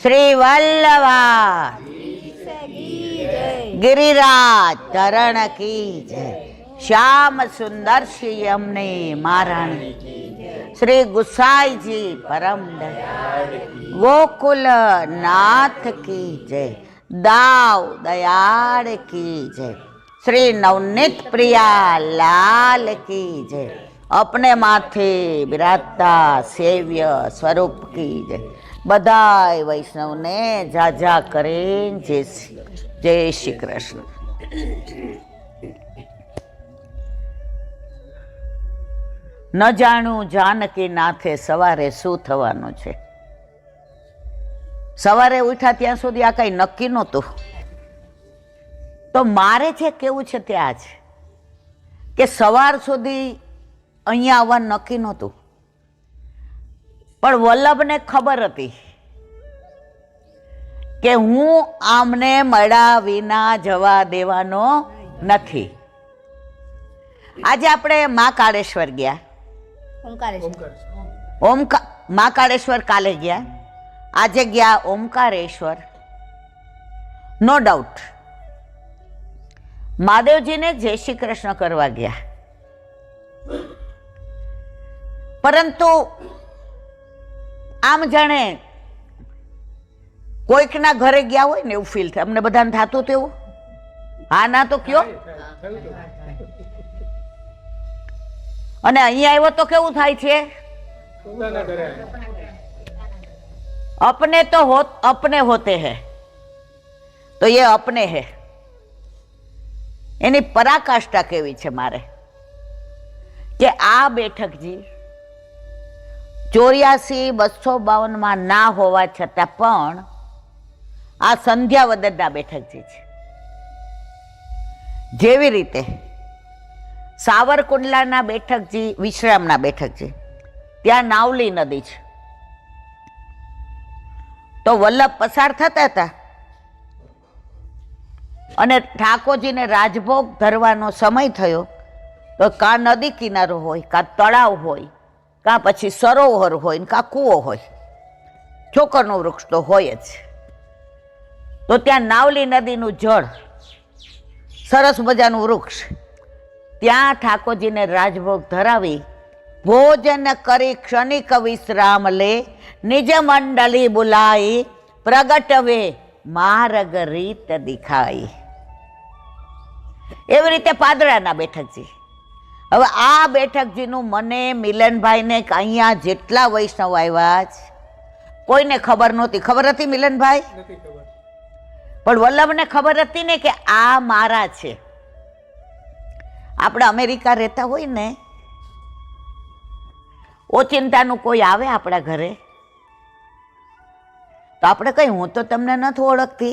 શ્રી વલ્લભા गिरिराज तरण की जय। श्याम सुंदर श्री यमुने महारानी श्री गुसाई जी परम दयाल गोकुल नाथ की जय। दाव दयाल की जय। श्री नवनीत प्रिया लाल की जय। अपने माथे विराजता सेव्य स्वरूप की जय। बधाई वैष्णव ने जाजा करें जय श्री कृष्ण। न जाणू जानकी नाथे सवारे शू थवानुं छे। सवारे उठ्या त्यां सुधी आ कई नक्की नहोतुं, तो मारे छे केवुं छे ते आज के सवार सुधी अहींया आववानुं नक्की नहोतुं, पण वल्लभने खबर हती के हूँ आमने मळ्या विना जवा देवानो नथी। आज आपणे महाकाळेश्वर गया, महाकाळेश्वर काले गया, आज गया ओमकारेश्वर। नो डाउट महादेवजी ने जय श्री कृष्ण करवा गया, परंतु आम जाने कोईकना घरे गया होय ने एवुं फील थाय। अमने बधाने थातुं तेवुं? हाँ ना तो क्यों? अने अहींया आव्यो तो केवुं थाय छे? अपने तो अपने होते हैं, तो ये अपने है। एनी पराकाष्ठा केवी छे मारे के आ बेठक जी 84-252 में ना होवा छतां पण आ संध्यावदनना बेठकजी छे। जेवी रीते सावरकुंडलाना बेठकजी, विश्रामना बेठकजी, त्यां नावली नदी छे। तो वल्लभ पसार थता हता अने ठाकोरजीने राजभोग धरवानो समय थयो, तो का नदी किनारो होय, का तळाव होय, का पछी सरोवर होय, का कूवो होय, ठोकरनुं वृक्ष तो होय ज। तो त्यां नावली नदीनुं जळ, सरस मजानुं वृक्ष, त्यां ठाकोरजीने राजभोग धरावी भोजन करी क्षणिक विश्राम ले निज मंडली बुलाई प्रगटवे मार्ग रीत दिखाई। एवी रीते पादराना बेठकजी। हवे आ बेठकजीनुं मने मिलनभाई ने अहींया जेटला वैष्णव आव्या कोईने खबर नहोती। खबर हती मिलनभाई? पण वल्लभने खबर हती ने के आ मारा छे। आपणे अमेरिका रहता होय ने, ओचिंतानुं कोई आवे आपणा घरे तो आपणे कही हूँ तो तमने नथी ओळखती,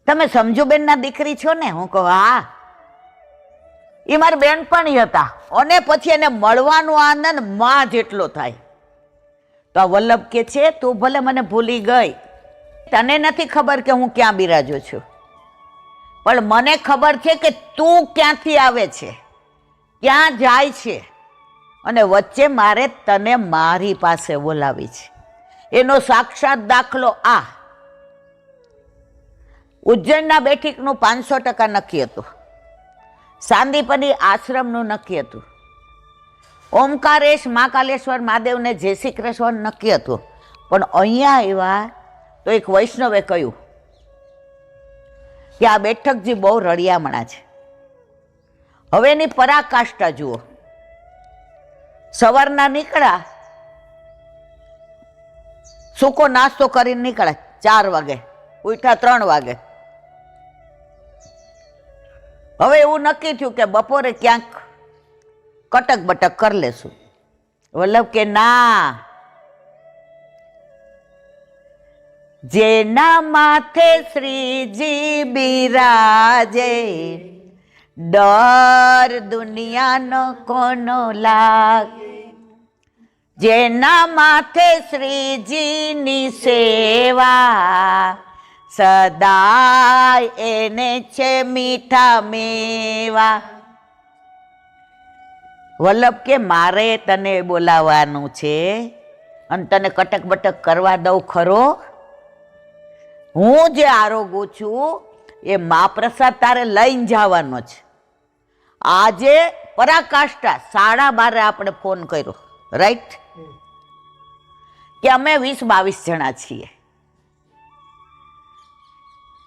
तमे समजूबेनना दीकरी छो ने? हूँ कहूं हाँ, ई मारी बेनपणी हता अने पछी एने मळवानो आनंद मां जेटलो थाय। तो आ वल्लभ के छे तू भले मने भूली गई, तने नथी खबर के हूँ क्यां बिराजो छुं, पण मने खबर छे के तू क्यांथी आवे छे, क्यां जाय छे, अने वच्चे मारे तने मारी पासे बोलावी छे। एनो साक्षात दाखलो आ उज्जैनना बेठकनुं 500% नक्की हतुं, सांदीपनी आश्रमनुं नक्की हतुं, ओमकारेश महाकालेश्वर महादेवने जय श्री कृष्ण नक्की हतुं, पण अहींया आव्या तो एक वैष्णवे कह्युं कि आ बेठकजी बहु रड़ियामणा छे। हवे एनी पराकाष्ठा जुओ। सवाરના નીકળ્યા, सूको नास्तो કરીને નીકળ્યા 4 વાગે, ઉઠ્યા 3 વાગે। હવે એવું નક્કી થયું કે બપોરે ક્યાંક કટક બટક કરી લેશું। વલ્લભ કે ના, જેના માથે શ્રીજી બિરાજે डर दुनिया नो कोनो लागे। जेना माथे श्रीजी नी सेवा सदाय एने छे मीठा मेवा। वल्लभ के मारे तने बोलावानुं छे અને તને કટક બટક કરવા દઉં ખરો? હું જે આરોગું છું એ મહાપ્રસાદ તારે લઈને જવાનો છે. આજે પરાકાષ્ઠા 12:30 આપણે ફોન કર્યો, રાઈટ, કે અમે 20-22 જણા છીએ,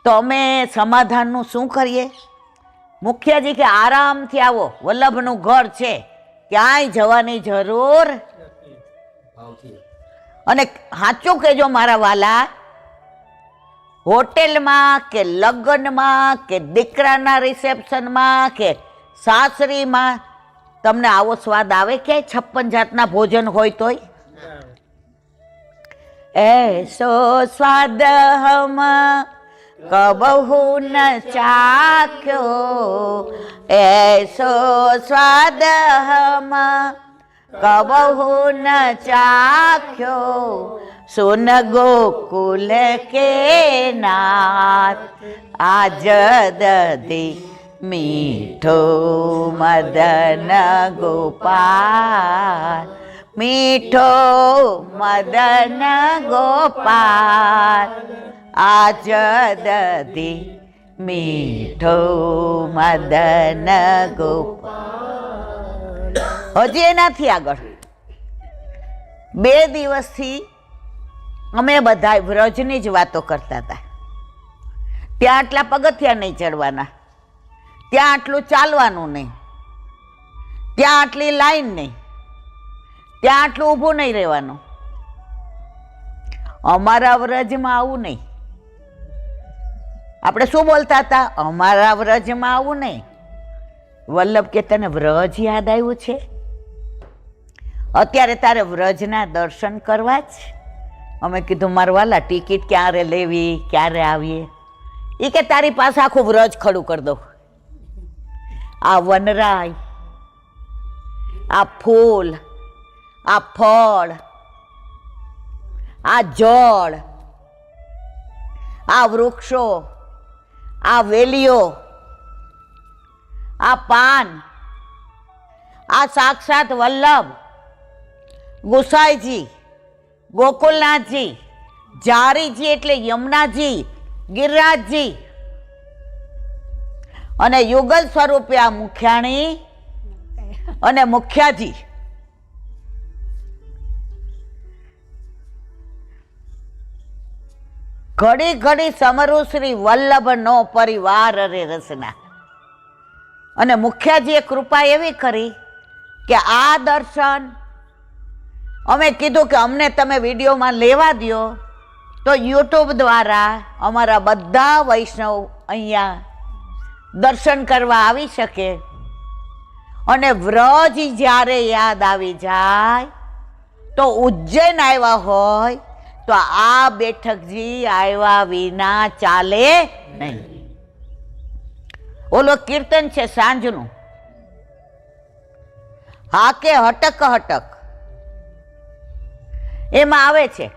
તો અમે સમાધાનનું શું કરીએ? મુખિયાજી કે આરામથી આવો, વલ્લભનું ઘર છે, ક્યાંય જવાની જરૂર. અને સાચું કહેજો મારા વાલા, હોટેલમાં કે લગ્નમાં કે દીકરાના રિસેપ્શનમાં કે સાસરીમાં તમને આવો સ્વાદ આવે ક્યાંય? 56 જાતના ભોજન હોય તોય એસો સ્વાદ હમ કબહુ ન ચાખ્યો, એસો સ્વાદ હમ કબહુ ન ચાખ્યો, સુન ગોકુલ કે નાથ આજ દધી મીઠો મદન ગોપાલ, મીઠો મદન ગોપાલ, આજ દધી મીઠો મદન ગોપાલ. હજી એનાથી આગળ 2 દિવસથી અમે બધા વ્રજની જ વાતો કરતા હતા. ત્યાં આટલા પગથિયા નહીં ચડવાના, ત્યાં આટલું ચાલવાનું નહીં, ત્યાં આટલી લાઈન નહીં, ત્યાં આટલું ઊભું નહીં રહેવાનું. અમારા વ્રજમાં આવું નહીં. આપણે શું બોલતા હતા? અમારા વ્રજમાં આવું નહીં. વલ્લભ કે તને વ્રજ યાદ આવ્યું છે? અત્યારે તારે વ્રજના દર્શન કરવા જ? અમે કીધું મારા વાલા ટિકિટ ક્યારે લેવી, ક્યારે આવીએ? એ કે તારી પાસે આખું વ્રજ ખડું કરી દઉં. આ વનરાય, આ ફૂલ, આ ફળ, આ જળ, આ વૃક્ષો, આ વેલીઓ, આ પાન, આ સાક્ષાત વલ્લભ, ગુસાઈજી, ગોકુલનાથજી, જારીજી એટલે યમુનાજી, ગિરિરાજજી, અને યુગલ સ્વરૂપે આ મુખ્યાણી અને મુખ્યાજી. ઘડી ઘડી સમરુ શ્રી વલ્લભ નો પરિવાર રે રસના. અને મુખ્યાજીએ કૃપા એવી કરી કે આ દર્શન અમે કીધું કે અમને તમે વિડીયોમાં લેવા દો તો યુટ્યુબ દ્વારા અમારા બધા વૈષ્ણવ અહીંયા દર્શન કરવા આવી શકે. અને વ્રજ જ્યારે યાદ આવી જાય તો ઉજ્જૈન આવ્યા હોય તો આ બેઠકજી આવ્યા વિના ચાલે નહીં. ઓલો કીર્તન છે સાંજનું, હા કે હટક હટક, એમાં આવે છે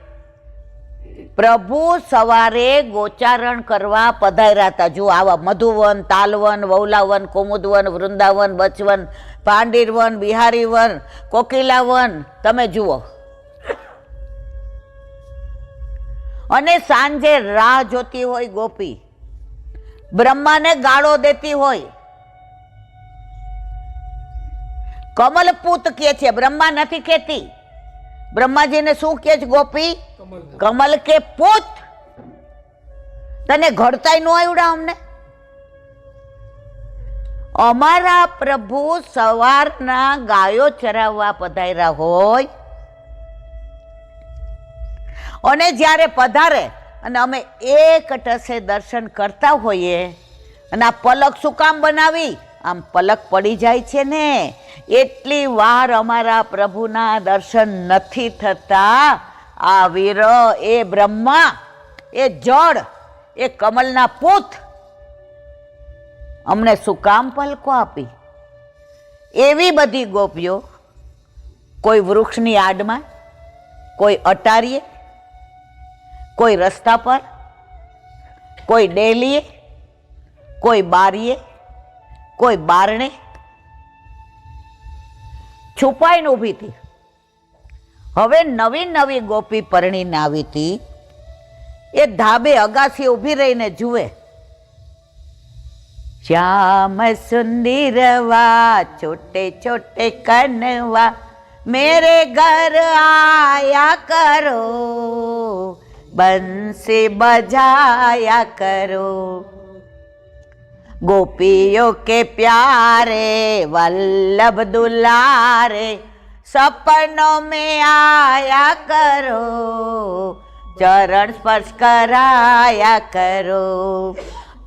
પ્રભુ સવારે ગોચારણ કરવા પધાર્યા હતા. જો આવા મધુવન, તાલવન, વૌલાવન, કુમુદવન, વૃંદાવન, બચવન, પાંડીરવન, બિહારીવન, કોકિલાવન તમે જુઓ. અને સાંજે રાહ જોતી હોય ગોપી, બ્રહ્માને ગાળો દેતી હોય. કમલપૂત કે છે, બ્રહ્મા નથી કહેતી. બ્રહ્માજીને શું કે છે ગોપી? કમલ કે પૂત. તને ઘડતાય નો આવડા અમને? અમારા પ્રભુ સવારના ગાયો ચરાવવા પધાર્યા હોય અને જ્યારે પધારે અને અમે એક ટસે દર્શન કરતા હોઈએ અને આ પલક શું કામ બનાવી? આમ પલક પડી જાય છે ને એટલી વાર અમારા પ્રભુના દર્શન નથી થતા. આ વીર, એ બ્રહ્મા, એ જળ, એ કમલના પૂત અમને શું કામ પલકો આપી? એવી બધી ગોપીઓ કોઈ વૃક્ષની આડમાં, કોઈ અટારીએ, કોઈ રસ્તા પર, કોઈ ડેલીએ, કોઈ બારીએ, કોઈ બારણે છુપાઈને ઊભી હતી. હવે નવી નવી ગોપી પરણીને આવી હતી. એ ધાબે અગાસી ઊભી રહીને જુએ, શ્યામ સુંદરવા છોટે છોટે કનવા मेरे घर आया करो, बंसी बजाया करो, गोपियों के प्यारे वल्लभ दुलारे सपनों में आया करो, चरण स्पर्श कराया करो,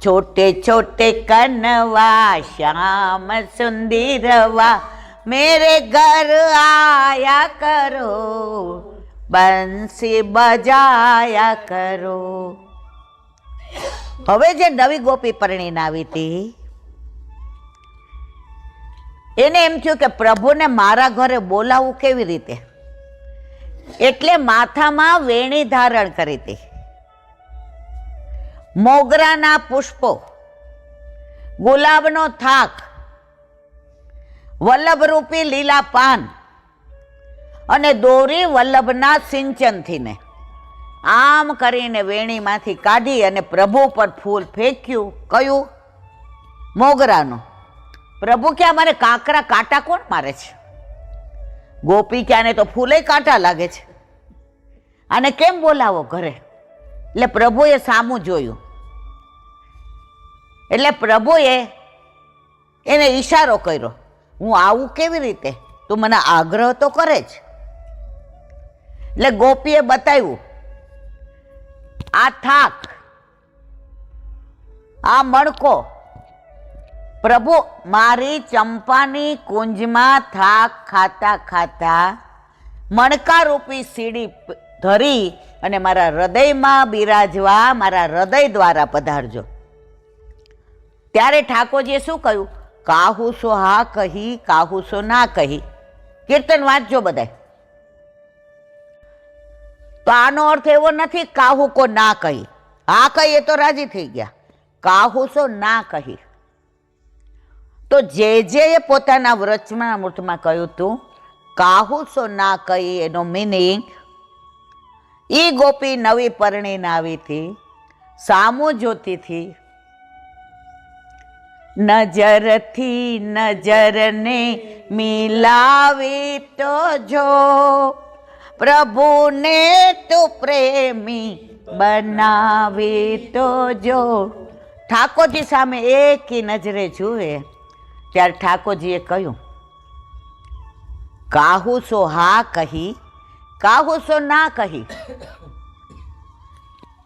छोटे छोटे कनवा श्याम सुंदरवा मेरे घर आया करो, બંસી બજાયા કરો. હવે જે નવી ગોપી પરણીને આવી હતી એને એમ થયું કે પ્રભુને મારા ઘરે બોલાવવું કેવી રીતે, એટલે માથામાં વેણી ધારણ કરી હતી. મોગરાના પુષ્પો, ગુલાબનો થાક, વલ્લભરૂપી લીલા પાન અને દોરી વલ્લભના સિંચનથી ને આમ કરીને વેણીમાંથી કાઢી અને પ્રભુ પર ફૂલ ફેંક્યું. કયું? મોગરાનું. પ્રભુ કે મારે કાંકરા કાંટા કોણ મારે છે? ગોપી કે આને તો ફૂલે કાંટા લાગે છે, આને કેમ બોલાવો ઘરે? એટલે પ્રભુએ સામું જોયું. એટલે પ્રભુએ એને ઈશારો કર્યો, હું આવું કેવી રીતે? તું મને આગ્રહ તો કરે જ. એટલે ગોપીએ બતાવ્યું, આ થાક, આ મણકો, પ્રભુ મારી ચંપાની કુંજમાં થાક ખાતા ખાતા મણકા રૂપી સીડી ધરી અને મારા હૃદયમાં બિરાજવા મારા હૃદય દ્વારા પધારજો. ત્યારે ઠાકોરજીએ શું કહ્યું? કાહુ સો હા કહી, કાહુ સો ના કહી. કીર્તન વાંચજો બધા. તો આનો અર્થ એવો નથી કાહુ કો ના કહી. હા કહીએ તો રાજી થઈ ગયા. કાહુ સો ના કહી. તો જે પોતાના વચનામૃતમાં કહ્યું હતું કાહુ સો ના કહી, એનો મિનિંગ ઈ ગોપી નવી પરણીને આવી હતી, સામું જોતી હતી, નજરથી નજરને મિલાવી તો જો, પ્રભુને તું પ્રેમી બનાવી તો જો. ઠાકોરજી સામે એકી નજરે જુએ ત્યારે ઠાકોરજીએ કહ્યું, કાહુ સો હા કહી, કાહુ સો ના કહી.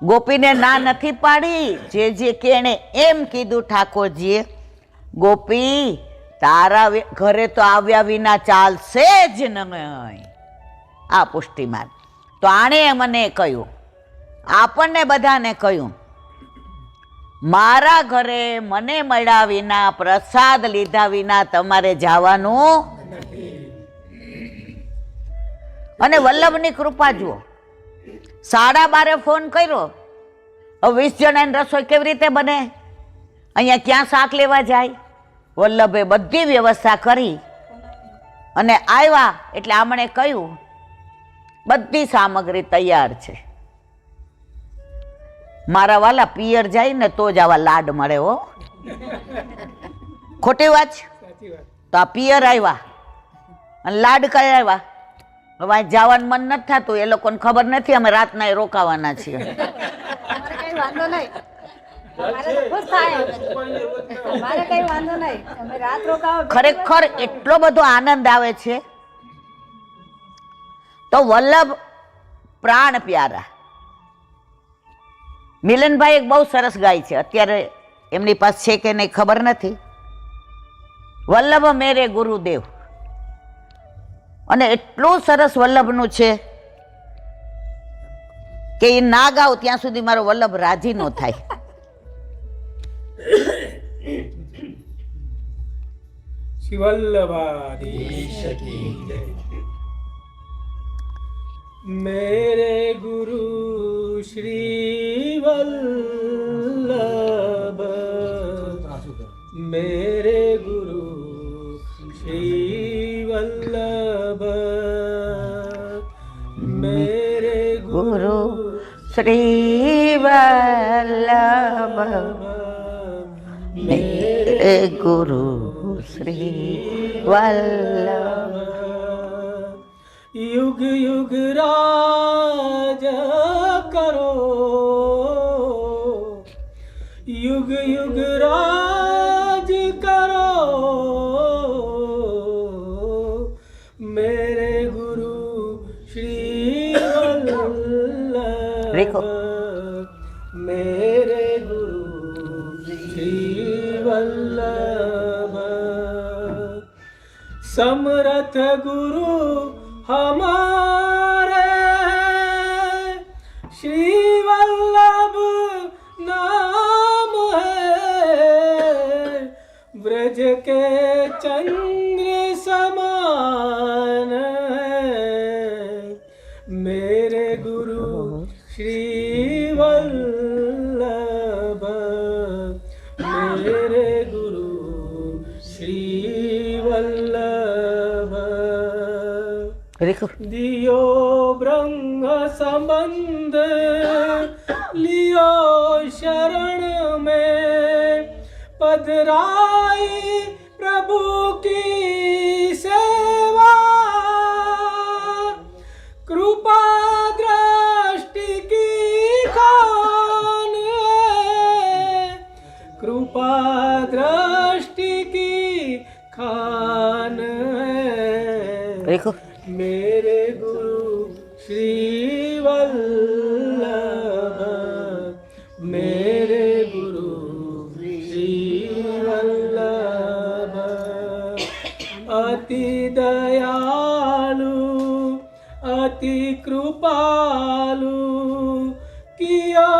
ગોપીને ના નથી પાડી. જે કે એને એમ કીધું ઠાકોરજીએ, ગોપી તારા ઘરે તો આવ્યા વિના ચાલશે જ નહીં. આ પુષ્ટિમાર્ગ. તો આણે મને કહ્યું, આપણને બધાને કહ્યું, મારા ઘરે મને મળ્યા વિના, પ્રસાદ લીધા વિના તમારે જવાનું. અને વલ્લભની કૃપા જુઓ, 12:30 ફોન કર્યો, હવે 20 જણાની રસોઈ કેવી રીતે બને? અહીંયા ક્યાં શાક લેવા જાય? વલ્લભે બધી વ્યવસ્થા કરી અને આવ્યા એટલે આમણે કહ્યું બધી સામગ્રી તૈયાર છે. મારા વાલા પિયર જાય ને તો જ આવા લાડ મળે. હો, ખોટી વાત? તો આ પિયર આવ્યા અને લાડ કઈ આવ્યા. હવે જવાનું મન નથી થતું, એ લોકોને ખબર નથી અમે રાતના રોકાવાના છીએ. ખરેખર એટલો બધો આનંદ આવે છે. તો વલ્લભ પ્રાણ પ્યારા. મિલનભાઈ એક બહુ સરસ ગાય છે, અત્યારે એમની પાસે છે કે નહીં ખબર નથી. વલ્લભ મેરે ગુરુદેવ. અને એટલું સરસ વલ્લભનું છે કે એ ના ગાવ ત્યાં સુધી મારો વલ્લભ રાજી ન થાય. શ્રી વલ્લભાધીશ કી જય. मेरे गुरु श्री वल्लभ, मेरे गुरु श्री वल्लभ, ગુરુ શ્રી વલ્લભ મેરે ગુરુ શ્રી વલ્લભ युग युग राज करो युग युग राज करो मेरे गुरु श्री देखो। वल्लभ मेरे गुरु श्री वल्लभ समर्थ गुरु हमारे श्री वल्लभ नाम है ब्रज के चंद्र समान है मेरे गुरु श्री वल्लभ मेरे गुरु श्री वल्लभ देखो। दियो ब्रह्म संबंध लियो शरण में पधराई प्रभु की सेवा कृपा दृष्टि की खान है कृपा दृष्टि की खान है देखो। मेरे गुरु श्री वल्लभ मेरे गुरु श्री वल्लभ अति दयालु अति कृपालु किया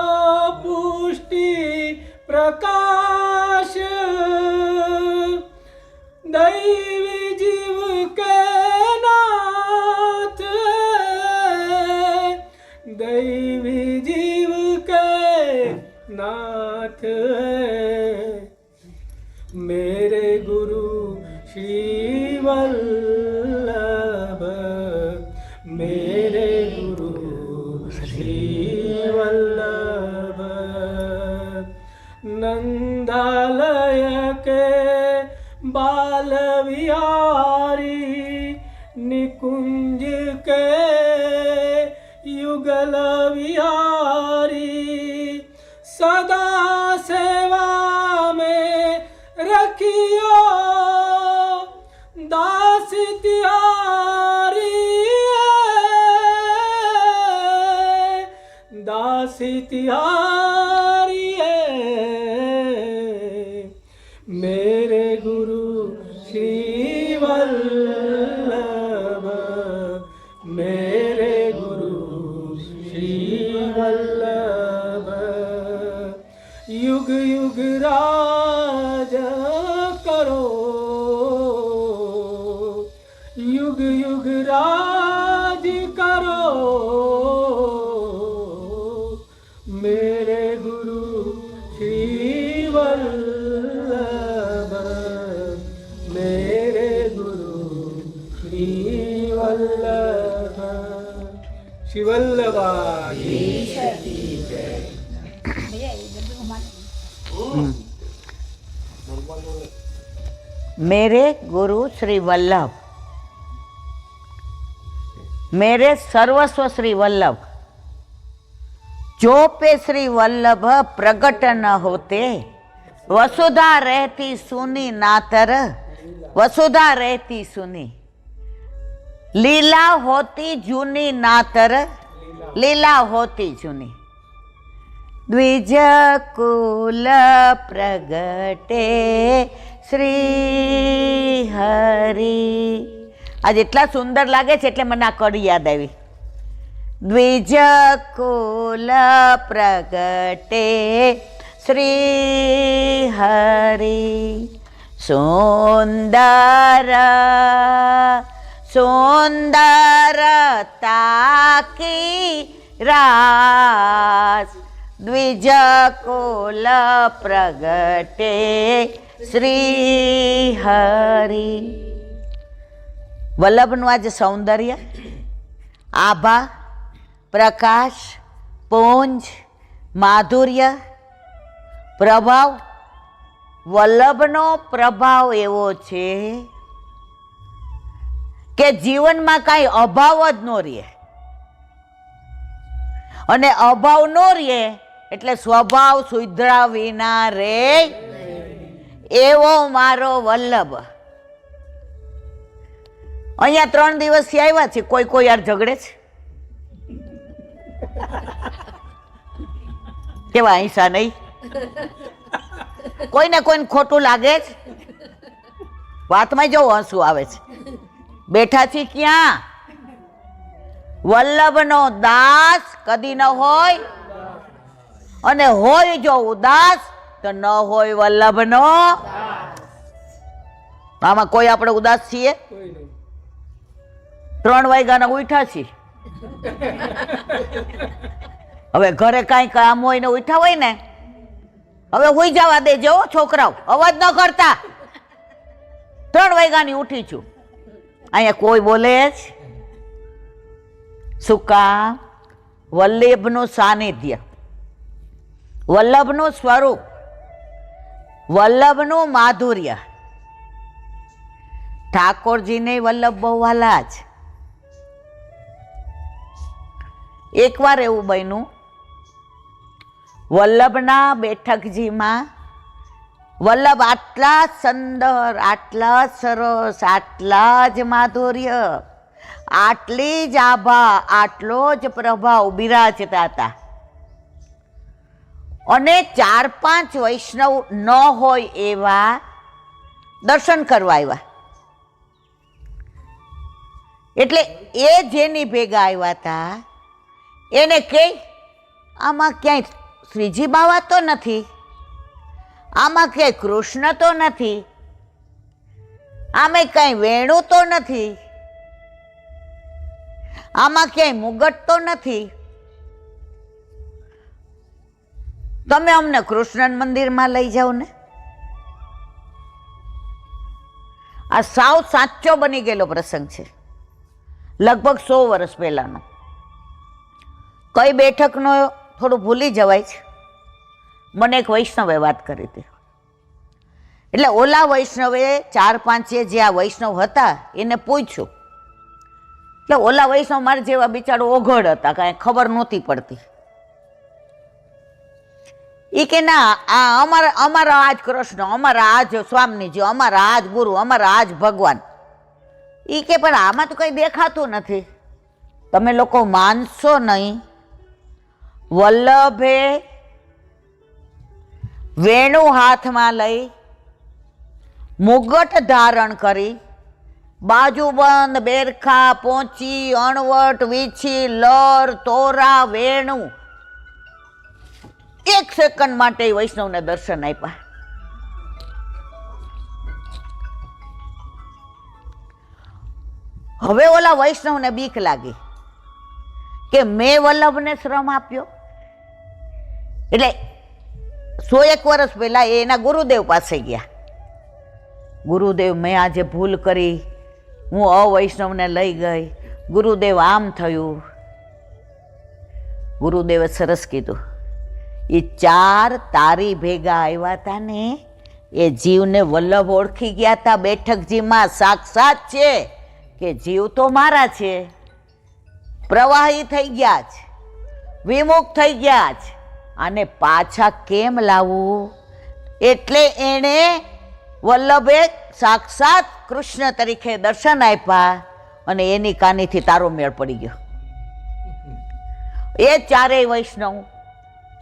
पुष्टि प्रकाश दैवी जीव के नाथ दैवी जीव के नाथ मेरे गुरु श्री वल्लभ मेरे गुरु श्री वल्लभ नंदालय के बाल विहारी निकुंज के युगल विहारी सदा सेवा में रखियो दास तिहारी दास तिहारी मेरे गुरु श्री वल्लभ मेरे गुरु श्री वल्लभ युग युग राज करो युग युग राज करो मेरे गुरु श्री वल्लभ मेरे गुरु श्री वल्लभ श्री वल्लभाधीश की जय। मेरे गुरु श्री वल्लभ मेरे सर्वस्व श्री वल्लभ जो पे श्री वल्लभ प्रगट न होते वसुधा रहती सुनी नातर वसुधा रहती सुनी लीला होती जूनी नातर लीला होती जूनी द्विज कुल प्रगटे श्री हरि आज એટલા સુંદર લાગે છે એટલે મને આ કડી યાદ આવી દ્વિજ કુલ પ્રગટે શ્રી હરિ સુંદર સુંદરતા की रास द्विज कुल प्रगटे श्री हरि વલ્લભનું આજે સૌંદર્ય આભા પ્રકાશ, પુંજ, માધુર્ય, પ્રભાવ. વલ્લભનો પ્રભાવ એવો છે કે જીવનમાં કાંઈ અભાવ જ ન રહે, અને અભાવ ન રહે એટલે સ્વભાવ સુધરા વિના રે એવો મારો વલ્લભ. અહીંયા 3 દિવસથી આવ્યા છે, કોઈ યાર ઝઘડે છે? કેવા હિંસા નહીં? કોઈને ખોટું લાગે છે? વાતમાં જો હસવું આવે છે. બેઠા છીએ ક્યાં? વલ્લભનો દાસ કદી ન હોય, અને હોય જો ઉદાસ તો ન હોય વલ્લભનો. આમાં કોઈ આપણે ઉદાસ છીએ? 3 વાગ્યાના ઉઠ્યા છીએ. હવે ઘરે કાંઈ કામ હોય ને ઉઠ્યા હોય ને, હવે હુઈ જવા દેજો છોકરાઓ, અવાજ ન કરતા. 3 વાગ્યાની ઉઠી છું. અહીંયા કોઈ બોલે જ? શું કામ? વલ્લભનું સાનિધ્ય, વલ્લભનું સ્વરૂપ, વલ્લભનું માધુર્ય. ઠાકોરજીને વલ્લભ બહુ વાલા જ. એકવાર એવું બન્યું, વલ્લભના બેઠકજીમાં વલ્લભ આટલા સુંદર, આટલા સરસ, આટલા જ માધુર્ય, આટલી જ આભા, આટલો જ પ્રભાવ બિરાજતા હતા. અને 4-5 વૈષ્ણવ ન હોય એવા દર્શન કરવા આવ્યા. એટલે એ જેની ભેગા આવ્યા હતા એને કે આમાં ક્યાંય શ્રીજી બાવા તો નથી, આમાં ક્યાંય કૃષ્ણ તો નથી, આમાં ક્યાંય વેણુ તો નથી, આમાં ક્યાંય મુગટ તો નથી. તમે અમને કૃષ્ણ મંદિરમાં લઈ જાઓ ને. આ સાવ સાચો બની ગયેલો પ્રસંગ છે, લગભગ 100 વર્ષ પહેલાનો. કઈ બેઠકનો થોડું ભૂલી જવાય છે. મને એક વૈષ્ણવે વાત કરી હતી. એટલે ઓલા વૈષ્ણવે 4-5 જે આ વૈષ્ણવ હતા એને પૂછ્યું. એટલે ઓલા વૈષ્ણવ મારા જેવા બિચારો ઓઘડ હતા, કાંઈ ખબર નહોતી પડતી. એ કે ના, આ અમારા આજ કૃષ્ણ, અમારા આજ સ્વામીજી, અમારા આજ ગુરુ, અમારા આજ ભગવાન. એ કે પણ આમાં તો કંઈ દેખાતું નથી. તમે લોકો માનશો નહીં, વલ્લભે વેણુ હાથમાં લઈ, મુગટ ધારણ કરી, બાજુબંધ, બેરખા, પોંચી, અણવટ, વીછી, લર, તોરા, વેણુ 1 સેકન્ડ માટે વૈષ્ણવને દર્શન આપ્યા. હવે ઓલા વૈષ્ણવને બીક લાગી કે મેં વલ્લભને શ્રમ આપ્યો. એટલે 101 વર્ષ પહેલા એના ગુરુદેવ પાસે ગયા. ગુરુદેવ, મેં આજે ભૂલ કરી, હું અવૈષ્ણવને લઈ ગઈ, ગુરુદેવ આમ થયું. ગુરુદેવે સરસ કીધું, એ 4 તારી ભેગા આવ્યા હતા ને, એ જીવને વલ્લભ ઓળખી ગયા હતા બેઠકજીમાં. સાક્ષાત છે કે જીવ તો મારા છે, પ્રવાહી થઈ ગયા છે, વિમુખ થઈ ગયા છે, આને પાછા કેમ લાવવું? એટલે એણે વલ્લભે સાક્ષાત કૃષ્ણ તરીકે દર્શન આપ્યા અને એની કાનીથી તારો મેળ પડી ગયો. એ 4 વૈષ્ણવ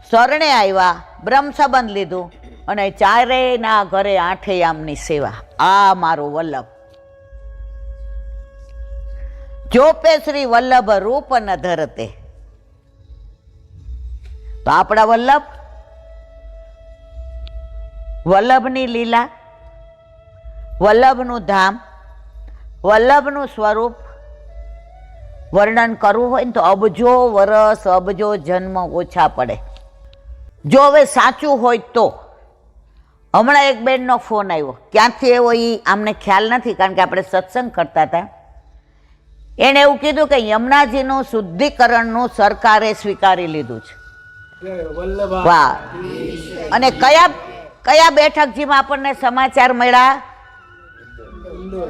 શરણે આવ્યા, બ્રહ્મ સંબંધ લીધું અને 4ના ઘરે 8 યામની સેવા. આ મારો વલ્લભ. જોપે શ્રી વલ્લભ રૂપ ન ધરતે. તો આપણા વલ્લભ, વલ્લભની લીલા, વલ્લભનું ધામ, વલ્લભનું સ્વરૂપ વર્ણન કરવું હોય ને તો અબજો વરસ, અબજો જન્મ ઓછા પડે. જો હવે સાચું હોય તો. હમણાં એક બેનનો ફોન આવ્યો, ક્યાંથી એવો એ આમને ખ્યાલ નથી, કારણ કે આપણે સત્સંગ કરતા હતા. એણે એવું કીધું કે યમુનાજીનું શુદ્ધિકરણનું સરકારે સ્વીકારી લીધું છે. જય વલ્લભા વાહ. અને કયા કયા બેઠકજીમાં આપણને સમાચાર મળ્યા? ઇન્દોર.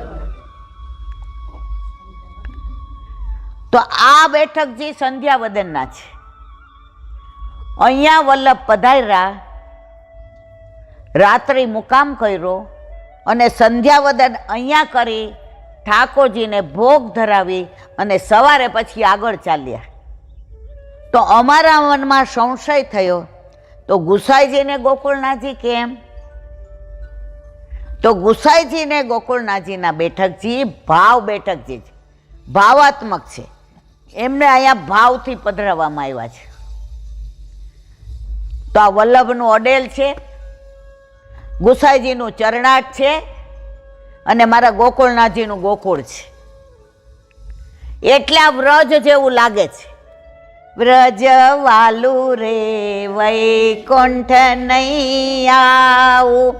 તો આ બેઠકજી સંધ્યાવદનના છે. અહીંયા વલ્લભ પધાર્યા, રાત્રિ મુકામ કર્યો અને સંધ્યાવદન અહીંયા કરી ઠાકોરજીને ભોગ ધરાવી અને સવારે પછી આગળ ચાલ્યા. તો અમારા મનમાં સંશય થયો, તો ગુસાઈજીને ગોકુળનાથજી કેમ? તો ગુસાઈજીને ગોકુળનાથજીના બેઠકજી ભાવ બેઠકજી છે, ભાવાત્મક છે. એમને અહીંયા ભાવથી પધરાવવામાં આવ્યા છે. તો આ વલ્લભનું અડેલ છે, ગુસાઈજીનું ચરણાટ છે અને મારા ગોકુળનાથજીનું ગોકુળ છે. એટલે આ વ્રજ જેવું લાગે છે. વ્રજ વાલું રે વૈકુંઠ નહીં આવું,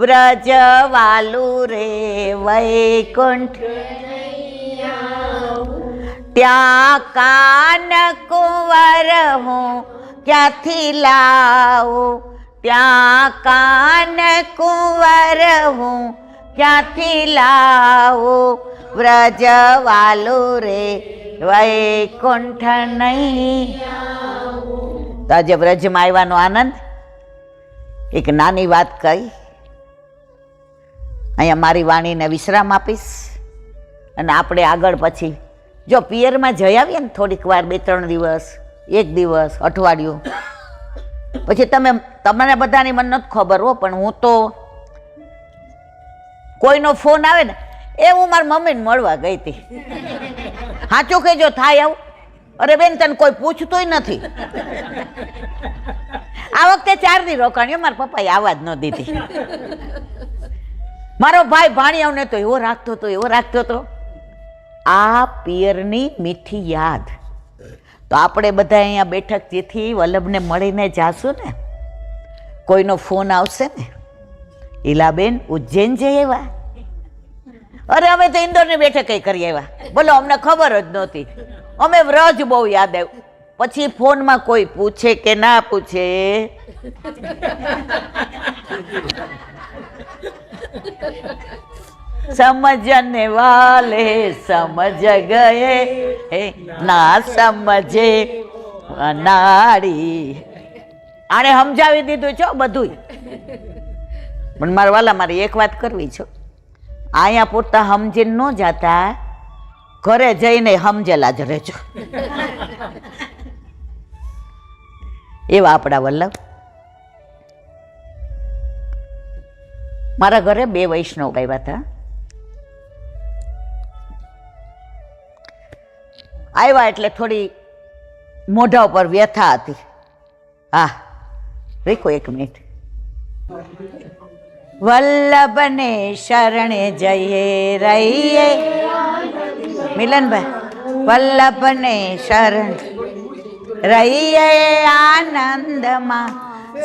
વ્રજ વાલું રે વૈકુંઠ ત્યાં કાન કુંવર હું ક્યાંથી લાવું, ત્યાં કાન કુંવર હું ક્યાંથી લાવું, વ્રજ વાલું રે વૈકુંઠ નહીં. તો આજે વ્રજમાં આવવાનો આનંદ. એક નાની વાત કહી, અહીંયા મારી વાણીને વિશ્રામ આપીશ અને આપણે આગળ પછી જો પિયરમાં જઈ આવીએ ને થોડીક વાર, 2-3 દિવસ, 1 દિવસ, અઠવાડિયું, પછી તમને બધાની મને નથી ખબર હો, પણ હું તો કોઈનો ફોન આવે ને એ હું મારી મમ્મીને મળવા ગઈ હતી. સાચું કહેજો, થાય આવું? અરે બેન, તને કોઈ પૂછતુંય નથી. આ વખતે 4 દી રોકાણી, મારા પપ્પાએ આવા જ ન દીધી. મારો ભાઈ ભાણિયાઓને તો એવો રાખતો હતો. આ પિયરની મીઠી યાદ. તો આપણે બધા અહીંયા બેઠક જેથી વલ્લભને મળીને જાશું ને, કોઈનો ફોન આવશે ને, ઈલાબેન ઉજ્જૈન જઈ આવ્યા? અરે અમે તો ઇન્દોરની બેઠક કઈ કરી આવ્યા. બોલો, અમને ખબર જ નહોતી. અમે વ્રજ બહુ યાદ આવ્યું. પછી ફોનમાં કોઈ પૂછે કે ના પૂછે, સમજને વાલે સમજ ગયે હે, ના સમજે નાડી. આને સમજાવી દીધું છો બધું. પણ મારા વાલા, મારી એક વાત કરવી છે. અહીંયા પૂરતા સમજીને ન જાતા, ઘરે જઈને સમજેલા જ રહેજો. એવા આપણા વલ્લભ. મારા ઘરે 2 વૈષ્ણવ આવ્યા હતા. આવ્યા એટલે થોડી મોઢા ઉપર વ્યથા હતી. હા, રીકો 1 મિનિટ. વલ્લભને શરણે જઈએ રહીએ, મિલનભાઈ, વલ્લભને શરણ રહીએ આનંદમાં,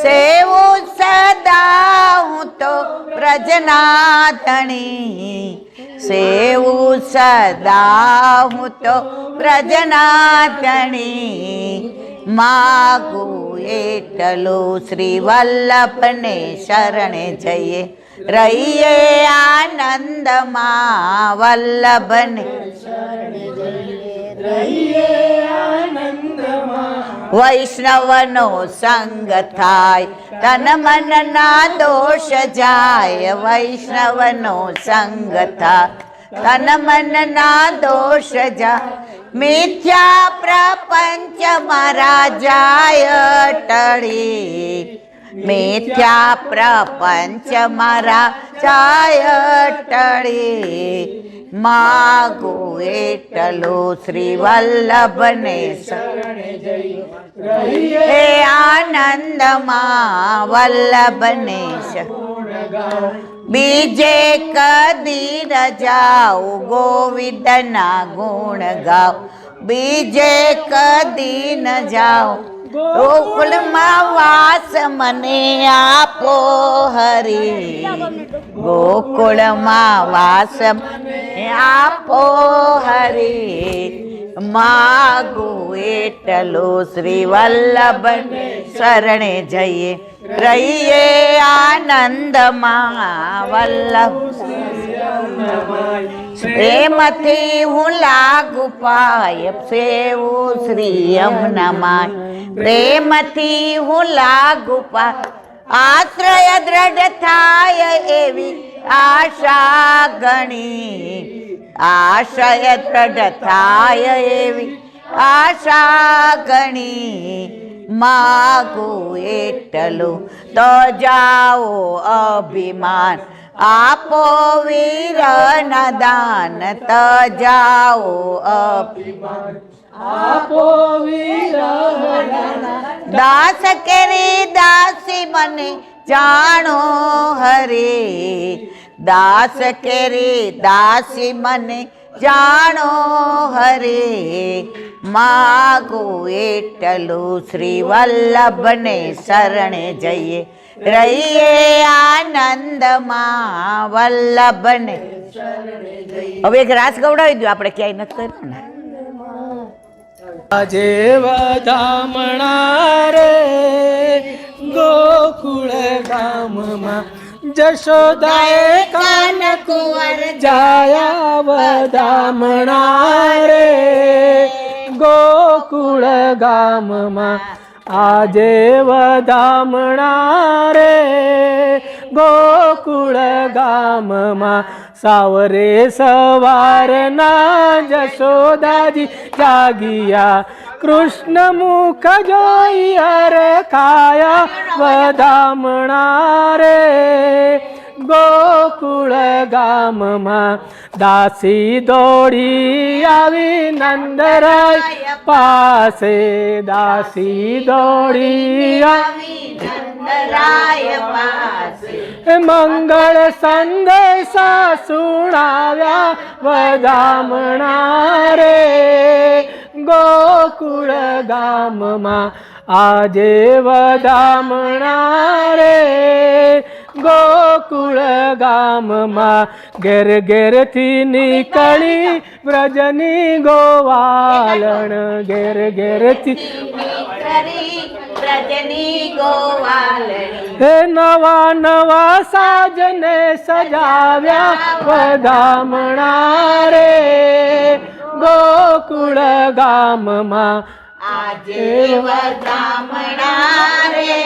સેવું સદા હું તો વ્રજનાથણી, સેવું સદા હું તો વ્રજનાથણી, માગું એટલું શ્રી વલ્લભને શરણે જઈએ રહીએ આનંદમાં, વલ્લભને વૈષ્ણવનો સંગ થાય તન મન ના દોષ જાય, વૈષ્ણવનો સંગ થાય તન મન ના દોષ જાય, મિથ્યા પ્રપંચ મારા જાય ટળી, મિથ્યા પ્રપંચ મારા જાય ટળી, માગું એટલું શ્રી વલ્લભને શરણે જઈએ હે આનંદમાં, વલ્લભને બીજે કદી ન જાઉં, ગોવિંદના ગુણ ગાઉં, બીજે કદી ન જાઉં, ગોકુળમાં વાસ મને આપો હરી, ગોકુળમાં વાસ મને આપો હરી, માગું એટલું શ્રી વલ્લભ શરણે જઈએ, રહીએ આનંદમાં વલ્લભ પ્રેમથી હું લાગુ પાય સેવું શ્રી યમુનામાં, પ્રેમથી હું લાગુ પાય આશ્રય દ્રઢ થાય એવી આશા ગણી, આશય દ્રઢ થાય એવી આશા ગણી, માગું એટલું તો જાઓ અભિમાન આપો વીરના દાન, તો જાઓ અભિમાન આપો વીરના દાસ કેરી દાસી મને જાણો હરે, દાસ કેરી દાસી મને જાણો હરે, માગું એટલું શ્રી વલ્લભને શરણે જઈએ, રહીએ આનંદમાં વલ્લભને. હવે એક રાસ ગવડાવી દો, આપણે ક્યાંય નથી કર્યું ને. આજે વધામણા રે ગોકુળ ગામમાં, જશોદાએ કાન કુંવર જાયા વધામણા રે ગોકુળ ગામમાં, આજે વધામણા રે ગોકુળ ગામમાં, સાવરે સવારના જશોદાજી જાગિયા, કૃષ્ણ મુખ જોઈ અરે ખાયા વધામણા રે ગોકુળ ગામમાં, દાસી દોડી આવી નંદરાય પાસે, દાસી દોડી આવી નંદરાય પાસે, મંગળ સંદેશા સુણાવ્યા વધામણા રે ગોકુળ ગામમાં, આજે વધામણા રે ગોકુળ ગામમાં, ઘેર ઘેરથી નીકળી વ્રજની ગોવાલણ, ઘેર ઘેરથી વ્રજની ગોવાલણી, હે નવા નવા સાજને સજાવ્યા વધામણા રે ગોકુળ ગામમાં, આજે વધામણા રે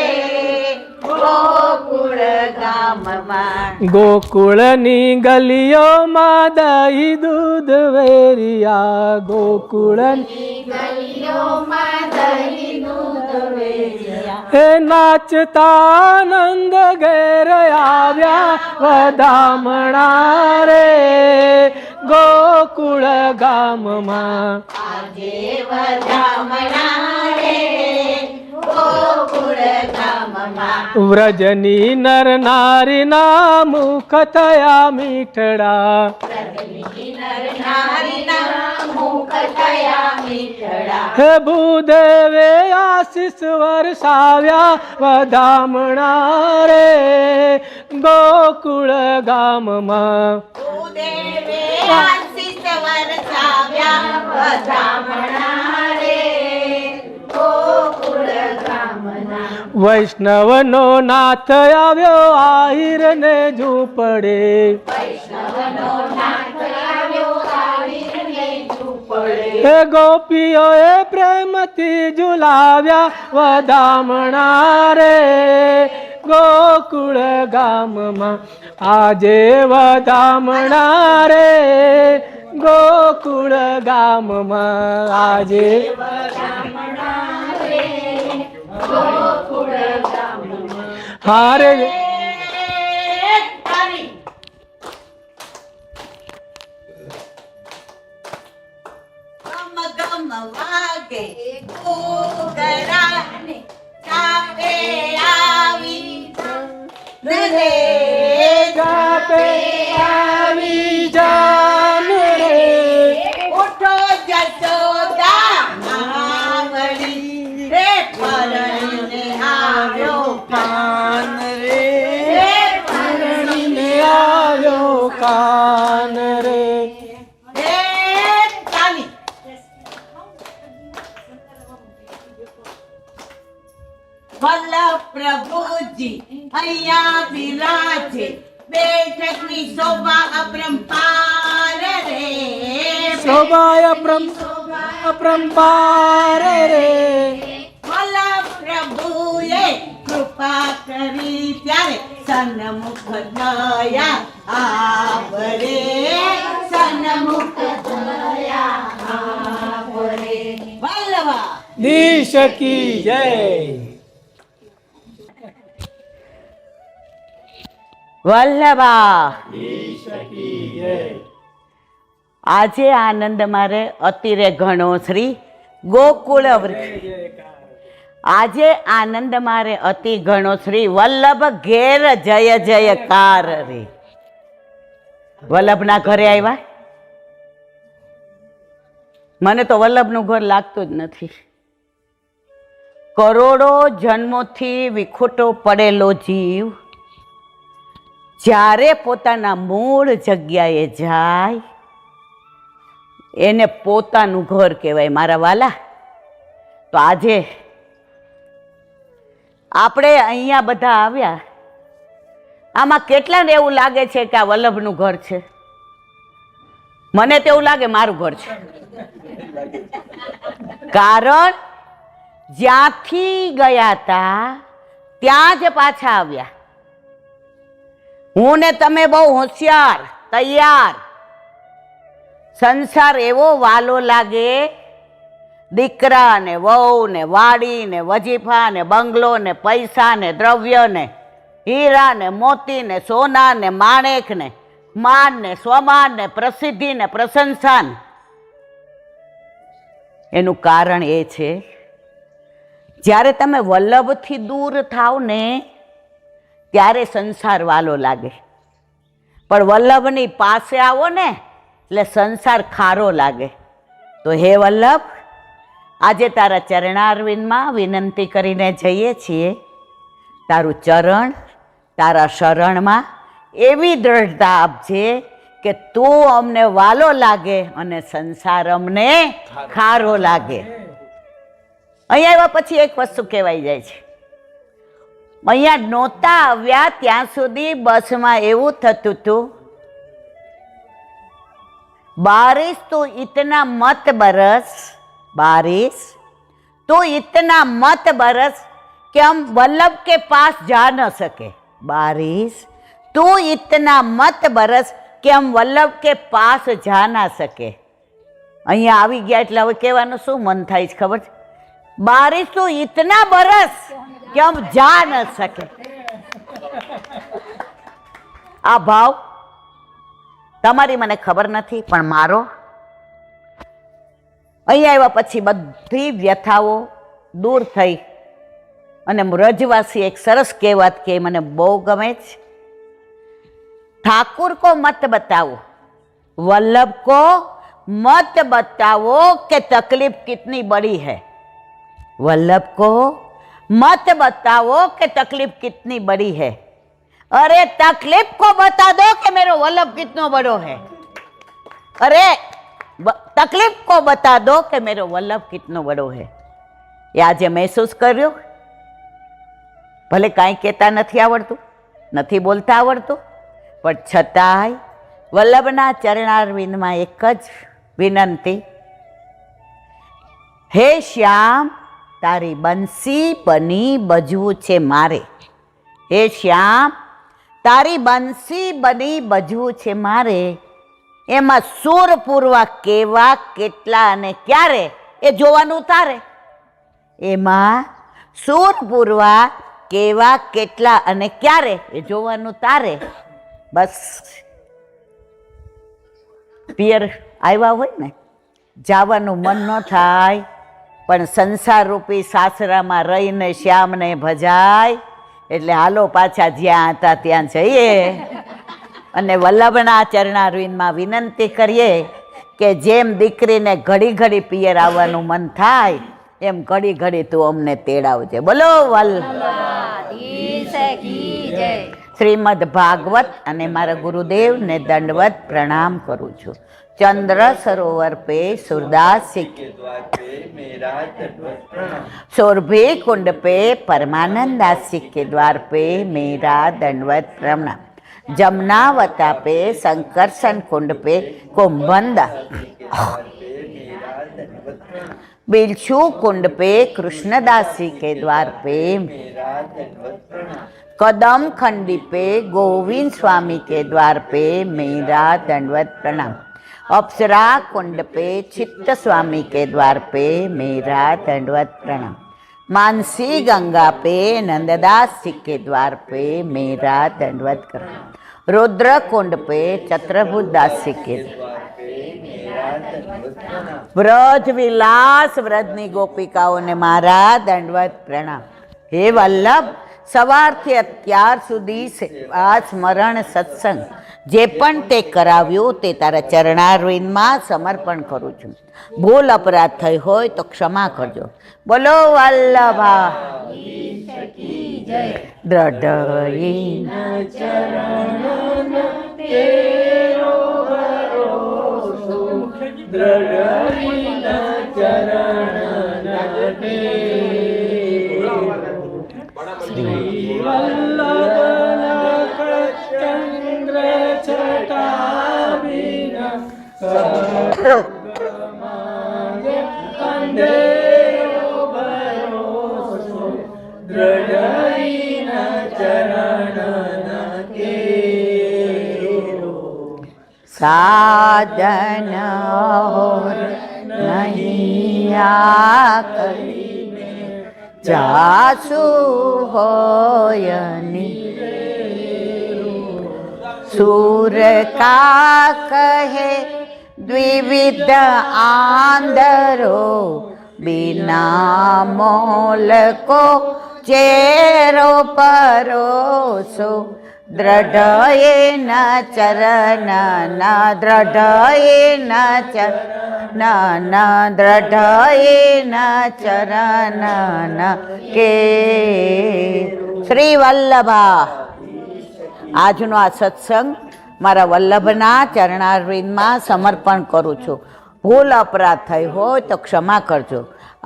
ગોકુળ ગામમાં, ગોકુળની ગલીઓમાં દહીં દૂધ વેરિયા, ગોકુળની ગલીઓમાં દહીં દૂધ વેરિયા, હે નાચતા આનંદ ઘેર આવ્યા વધામણા રે ગોકુળ ગામમાં, આજે વધામણા રે ગોકુળ ગામમાં, વ્રજની નર નારીના મુખ થયા મીઠડા, હે ભૂદેવે આશીષ વરસાવ્યા વધામણા રે ગોકુળ ગામમાં, વૈષ્ણવનો નાથ આવ્યો આહિર ને ઝૂંપડે, હે ગોપીઓએ પ્રેમથી ઝુલાવ્યા વધામણા રે ગોકુળ ગામમાં, આજે વધામણા રે ગોકુળ ગામમાં, આજે હારે ગમ વાગે ઘોઘરાને ચાપે આવી રે, ચાપે આવી જાન રે, ઉઠો જશોદા આવડી રે પરણીને આવ્યો કાન રે પરણીને આવ્યો કાન રે હે તાલી વલ્લભ પ્રભુજી અહીંયા બિરાજે બેઠકની શોભા અપરંપાર રે શોભાય અપરંપાર રે વલ્લભ પ્રભુએ કૃપા કરી ત્યારે સન્મુખ દયા આવરે સન્મુખ દયા આવરે વલ્લભા દીશ કી જય વલ્લભા દીશ કી જય આજે આનંદ મારે અતિરે ઘણો શ્રી ગોકુળ આજે આનંદ મારે અતિ ઘણો શ્રી વલ્લભ ઘેર જય જયકાર રે વલ્લભના ઘરે આવ્યા મને તો વલ્લભનું ઘર લાગતું જ નથી કરોડો જન્મોથી વિખૂટો પડેલો જીવ જ્યારે પોતાના મૂળ જગ્યાએ જાય એને પોતાનું ઘર કહેવાય મારા વાલા તો આજે આપણે અહીંયા બધા આવ્યા આમાં કેટલાને એવું લાગે છે કે આ વલ્લભનું ઘર છે મને તો એવું લાગે મારું ઘર છે કારણ જ્યાંથી ગયા હતા ત્યાં જ પાછા આવ્યા હું ને તમે બહુ હોશિયાર તૈયાર સંસાર એવો વાલો લાગે દીકરા ને વહુ ને વાડી ને વજીફા ને બંગલો ને પૈસા ને દ્રવ્ય ને હીરા ને મોતી ને સોના ને માણેક ને માન ને સ્વમાન ને પ્રસિદ્ધિ ને પ્રશંસા એનું કારણ એ છે જ્યારે તમે વલ્લભથી દૂર થાવ ને ત્યારે સંસાર વાલો લાગે પણ વલ્લભની પાસે આવો ને એટલે સંસાર ખારો લાગે તો હે વલ્લભ આજે તારા ચરણારવિંદમાં વિનંતી કરીને જઈએ છીએ તારું ચરણ તારા શરણમાં એવી દ્રઢતા આપજે કે તું અમને વાલો લાગે અને સંસાર અમને ખારો લાગે અહીંયા આવ્યા પછી એક વસ્તુ કહેવાય જાય છે અહીંયા નહોતા આવ્યા ત્યાં સુધી બસમાં એવું થતું હતું बारिश तो इतना मत बरस बारिश तो इतना मत बरस कि हम वल्लभ के पास जा न सके बारिश तो इतना मत बरस कि हम वल्लभ के पास जा ना सके અહીંયા આવી ગયા એટલે હવે કહેવાનું શું મન થાય છે ખબર છે બારિશ તો ઇતના બરસ કે હમ જા ન સકે આ ભાવ તમારી મને ખબર નથી પણ મારો અહીંયા આવ્યા પછી બધી વ્યથાઓ દૂર થઈ અને વ્રજવાસી એક સરસ કહેવત કે મને બહુ ગમે છે ઠાकुर को मत बताओ वल्लभ को मत बताओ कि तकलीफ कितनी बड़ी है वल्लभ को मत बताओ कि तकलीफ कितनी बड़ी है अरे तकलीफ को बता दो कि मेरा वल्लभ कितना बड़ो है अरे तकलीफ को बता दो कि मेरा वल्लभ कितना बड़ो है ये आज महसूस કર્યો ભલે કાંઈ કહેતા નથી આવડતું નથી બોલતા આવડતું પણ છતાંય વલ્લભના ચરણારવિંદમાં એક જ વિનંતી હે શ્યામ તારી બંસી બની બજવું છે મારે હે શ્યામ તારી બંસી બની બજવું છે મારે એમાં સૂર પૂરવા કેવા કેટલા અને ક્યારે એ જોવાનું તારે એમાં સૂર પૂરવા કેવા કેટલા અને ક્યારે એ જોવાનું તારે બસ પિયર આવ્યા હોય ને જવાનું મન ન થાય પણ સંસાર રૂપી સાસરામાં રહીને શ્યામને ભજાય એટલે હાલો પાછા જ્યાં હતા ત્યાં જઈએ અને વલ્લભના ચરણારવિંદમાં વિનંતી કરીએ કે જેમ દીકરીને ઘડી ઘડી પિયર આવવાનું મન થાય એમ ઘડી ઘડી તું અમને તેડાવજે. બોલો વલ શ્રીમદ ભાગવત અને મારા ગુરુદેવને દંડવત પ્રણામ કરું છું. चंद्र सरोवर पे सूरदास के द्वार पे मेरा दंडवत प्रणाम. शोरभे कुंड पे परमानंद दास के द्वार पे मेरा दंडवत प्रणाम. जमुनावता पे संकर्षण कुंड पे कुंभंदा. बिलछू कुंड पे कृष्णदास जी के द्वार पे मेरा दंडवत प्रणाम. कदम खंडी पे गोविंद स्वामी के द्वार पे मेरा दंडवत प्रणाम. अप्सरा कुंड पे चित्त स्वामी के द्वार पे मेरा दंडवत प्रणाम. मानसी गंगा पे नंददास जी के द्वार पे मेरा दंडवत प्रणाम. रुद्र कुंड पे चत्रभुज दास जी के द्वार पे मेरा दंडवत प्रणाम. ब्रज विलास व्रजनी गोपिकाओं ने मारा दंडवत प्रणाम. हे वल्लभ, સવારથી અત્યાર સુધી આ સ્મરણ સત્સંગ જે પણ તે કરાવ્યું તે તારા ચરણારવિંદમાં સમર્પણ કરું છું. ભૂલ અપરાધ થઈ હોય તો ક્ષમા કરજો. બોલો વલ્લભા દ્રઢ चंद्र छटा साजन और नहीं आकरी जासु होयनी सूर का कहे द्विविध आंधरो बिना मोल को चेरो परोसो दृढ़ ये न चरण न दृढ़ ये न चरण न दृढ़ ये न चरण न के. શ્રી વલ્લભા, આજનો આ સત્સંગ મારા વલ્લભના ચરણારવિંદમાં સમર્પણ કરું છું. ભૂલ અપરાધ થઈ હોય તો ક્ષમા કરજો.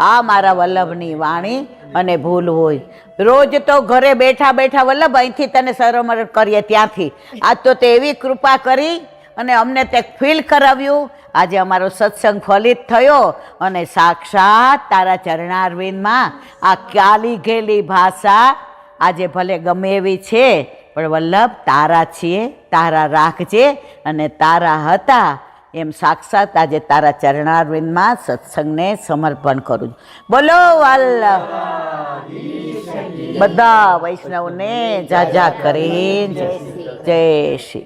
આ મારા વલ્લભની વાણી અને ભૂલ હોય. રોજ તો ઘરે બેઠા બેઠા વલ્લભ અહીંથી તને સરોમર કરીએ ત્યાંથી આજ તો તે એવી કૃપા કરી અને અમને તે ફીલ કરાવ્યું. આજે અમારો સત્સંગ ફલિત થયો અને સાક્ષાત તારા ચરણારવિંદમાં આ ચાલી ગયેલી ભાષા આજે ભલે ગમે એવી છે પણ વલ્લભ તારા છીએ, તારા રાખજે અને તારા હતા એમ સાક્ષાત આજે તારા ચરણારવિંદમાં સત્સંગને સમર્પણ કરું છું. બોલો વલ્લભ. બધા વૈષ્ણવને જાજા કરીને જય શ્રી